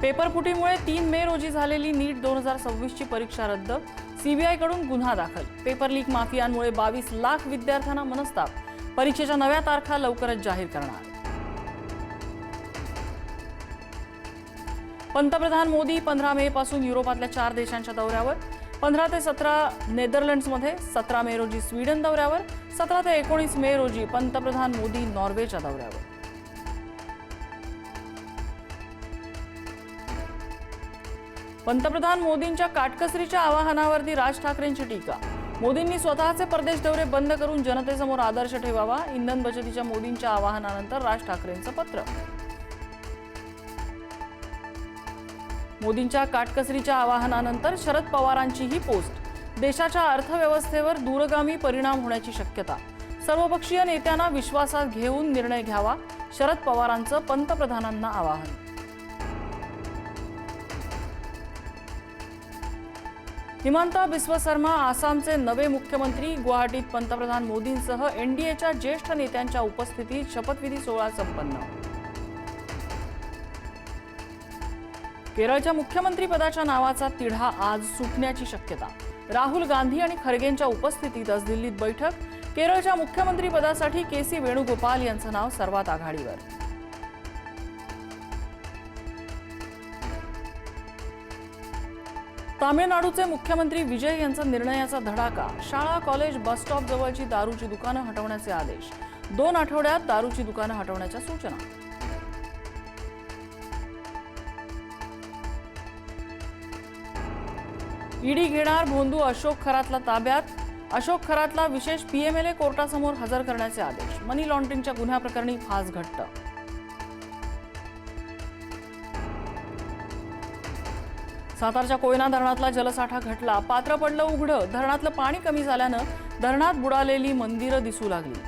पेपरफुटीमुळे 3 मे रोजी झालेली नीट 2026 ची परीक्षा रद्द, सीबीआय कडून गुन्हा दाखल। पेपर लीक माफियांमुळे 22 लाख विद्यार्थ्यांना मनस्ताप, परीक्षेच्या नव्या तारखा लवकरच जाहीर करणार। पंतप्रधान मोदी 15 मे पासून युरोपातल्या 4 देशांच्या दौऱ्यावर, 15 ते 17 नेदरलँड्समध्ये, 17 मे रोजी स्वीडन दौऱ्यावर, 17 ते 19 मे रोजी पंतप्रधान मोदी नॉर्वेच्या दौऱ्यावर। पंतप्रधान मोदींच्या काटकसरीच्या आवाहनावरती राज ठाकरेंची टीका। मोदींनी स्वतःचे परदेश दौरे बंद करून जनतेसमोर आदर्श ठेवावा, इंधन बचतीच्या मोदींच्या आवाहनानंतर राज ठाकरेंचं पत्र। मोदींच्या काटकसरीच्या आवाहनानंतर शरद पवारांची ही पोस्ट, देशाच्या अर्थव्यवस्थेवर दूरगामी परिणाम होण्याची शक्यता, सर्वपक्षीय नेत्यांना विश्वासात घेऊन निर्णय घ्यावा, शरद पवारांचं पंतप्रधानांना आवाहन। हिमंता बिस्वा शर्मा आसामचे नवे मुख्यमंत्री, गुवाहाटीत पंतप्रधान मोदींसह एनडीएच्या ज्येष्ठ नेत्यांच्या उपस्थितीत शपथविधी सोहळा संपन्न। केरळच्या मुख्यमंत्रीपदाच्या नावाचा तिढा आज सुटण्याची शक्यता, राहुल गांधी आणि खरगेंच्या उपस्थितीत आज दिल्लीत बैठक, केरळच्या मुख्यमंत्रीपदासाठी केसी वेणुगोपाल यांचं नाव सर्वात आघाडीवर। तामिळनाडूचे मुख्यमंत्री विजय यांचा निर्णयाचा धडाका, शाळा कॉलेज बस स्टॉप जवळची दारूची दुकानं हटवण्याचे आदेश, 2 आठवड्यात दारूची दुकानं हटवण्याच्या सूचना। ईडी घेणार भोंदू अशोक खरातला ताब्यात, अशोक खरातला विशेष पीएमएलए कोर्टासमोर हजर करण्याचे आदेश, मनी लॉन्ड्रिंगच्या गुन्ह्याप्रकरणी फास घट्ट। सातारच्या कोयना धरणातला जलसाठा घटला, पात्र पडलं उघडं, धरणातलं पाणी कमी झाल्यानं धरणात बुडालेली मंदिरं दिसू लागली।